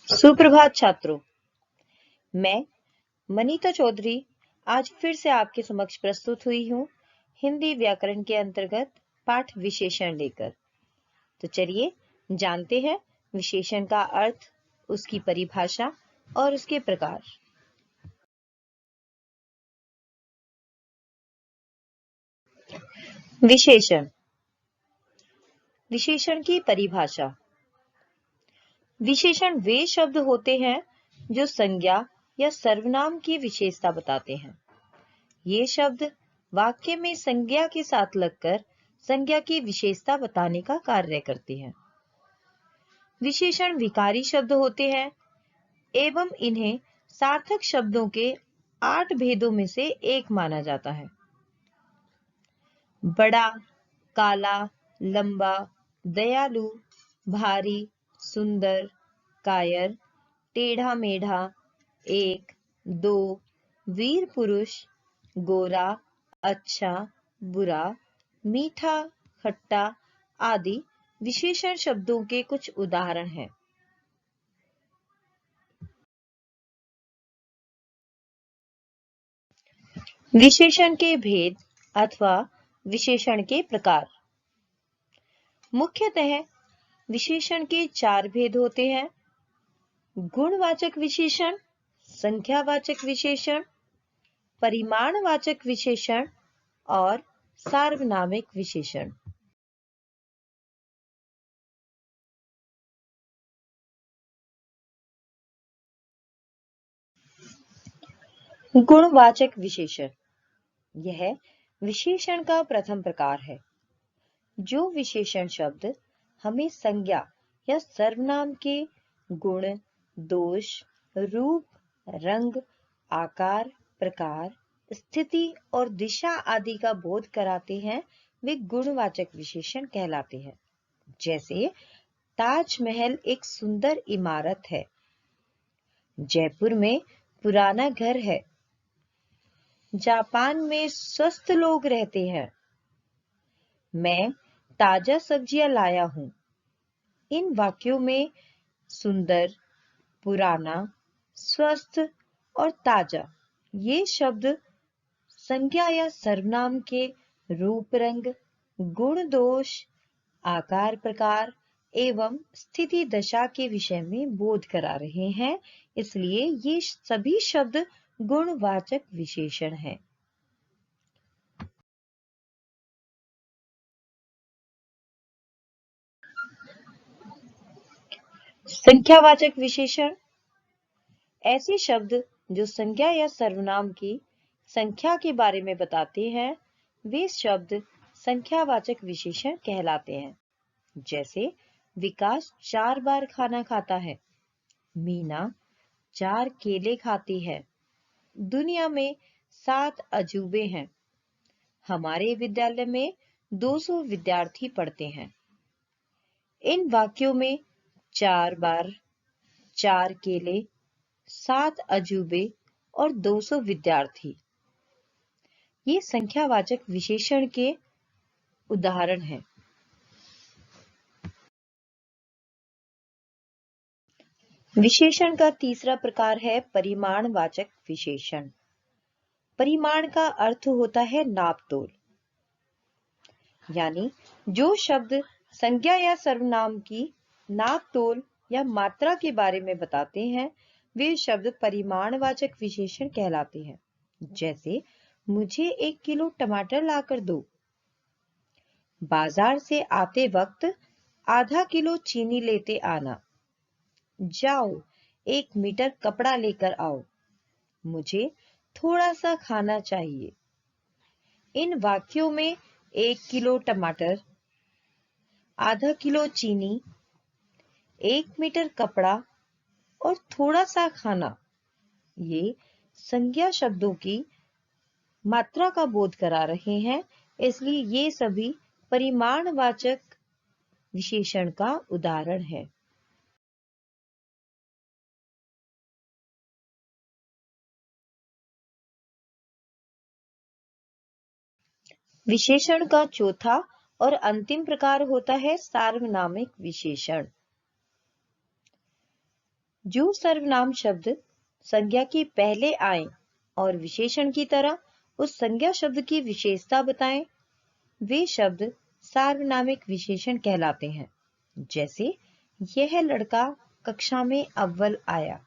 सुप्रभात छात्रों। मैं मनीता चौधरी आज फिर से आपके समक्ष प्रस्तुत हुई हूँ हिंदी व्याकरण के अंतर्गत पाठ विशेषण लेकर। तो चलिए जानते हैं विशेषण का अर्थ, उसकी परिभाषा और उसके प्रकार। विशेषण। विशेषण की परिभाषा। विशेषण वे शब्द होते हैं जो संज्ञा या सर्वनाम की विशेषता बताते हैं। ये शब्द वाक्य में संज्ञा के साथ लगकर संज्ञा की विशेषता बताने का कार्य करते हैं। विशेषण विकारी शब्द होते हैं एवं इन्हें सार्थक शब्दों के 8 भेदों में से एक माना जाता है। बड़ा, काला, लंबा, दयालु, भारी, सुंदर, कायर, टेढ़ा मेढ़ा, एक, दो, वीर पुरुष, गोरा, अच्छा, बुरा, मीठा, खट्टा आदि विशेषण शब्दों के कुछ उदाहरण हैं। विशेषण के भेद अथवा विशेषण के प्रकार। मुख्यतः विशेषण के 4 भेद होते हैं: गुणवाचक विशेषण, संख्यावाचक विशेषण, परिमाणवाचक विशेषण और सार्वनामिक विशेषण। गुणवाचक विशेषण यह विशेषण का प्रथम प्रकार है। जो विशेषण शब्द हमें संज्ञा या सर्वनाम के गुण, दोष, रूप, रंग, आकार, प्रकार, स्थिति और दिशा आदि का बोध कराते हैं, वे गुणवाचक विशेषण कहलाते हैं। जैसे ताजमहल एक सुंदर इमारत है, जयपुर में पुराना घर है, जापान में स्वस्थ लोग रहते हैं, मैं ताजा सब्जियां लाया हूं। इन वाक्यों में सुंदर, पुराना, स्वस्थ और ताजा ये शब्द संज्ञा या सर्वनाम के रूप, रंग, गुण, दोष, आकार, प्रकार एवं स्थिति दशा के विषय में बोध करा रहे हैं, इसलिए ये सभी शब्द गुणवाचक विशेषण हैं। संख्यावाचक विशेषण ऐसे शब्द जो संज्ञा या सर्वनाम की संख्या के बारे में बताते हैं, वे शब्द संख्यावाचक विशेषण कहलाते हैं। जैसे विकास 4 बार खाना खाता है, मीना 4 केले खाती है, दुनिया में 7 अजूबे हैं, हमारे विद्यालय में 200 विद्यार्थी पढ़ते हैं। इन वाक्यों में 4 बार, 4 केले, 7 अजूबे और 200 विद्यार्थी ये संख्यावाचक विशेषण के उदाहरण हैं। विशेषण का तीसरा प्रकार है परिमाणवाचक विशेषण। परिमाण का अर्थ होता है नाप-तोल, यानी जो शब्द संज्ञा या सर्वनाम की नाप-तोल या मात्रा के बारे में बताते हैं, वे शब्द परिमाणवाचक विशेषण कहलाते हैं। जैसे मुझे 1 किलो टमाटर लाकर दो, बाजार से आते वक्त आधा किलो चीनी लेते आना, जाओ 1 मीटर कपड़ा लेकर आओ, मुझे थोड़ा सा खाना चाहिए। इन वाक्यों में 1 किलो टमाटर, आधा किलो चीनी, 1 मीटर कपड़ा और थोड़ा सा खाना ये संज्ञा शब्दों की मात्रा का बोध करा रहे हैं, इसलिए ये सभी परिमाणवाचक विशेषण का उदाहरण है। विशेषण का चौथा और अंतिम प्रकार होता है सार्वनामिक विशेषण। जो सर्वनाम शब्द संज्ञा के पहले आए और विशेषण की तरह उस संज्ञा शब्द की विशेषता बताएं, वे शब्द सार्वनामिक विशेषण कहलाते हैं। जैसे यह लड़का कक्षा में अव्वल आया,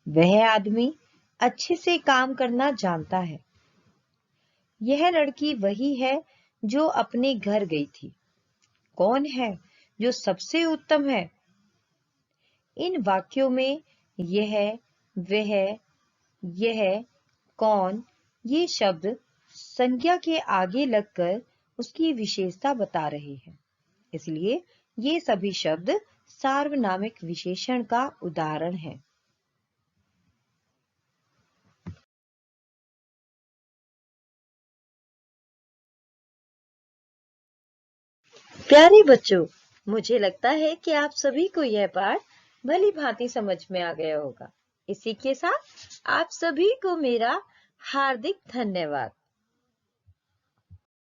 वह आदमी अच्छे से काम करना जानता है, यह लड़की वही है जो अपने घर गई थी, कौन है जो सबसे उत्तम है। इन वाक्यों में यह, वह, यह, कौन ये शब्द संज्ञा के आगे लगकर उसकी विशेषता बता रहे हैं, इसलिए ये सभी शब्द सार्वनामिक विशेषण का उदाहरण है। प्यारे बच्चों, मुझे लगता है कि आप सभी को यह पाठ भली भांति समझ में आ गया होगा। इसी के साथ आप सभी को मेरा हार्दिक धन्यवाद।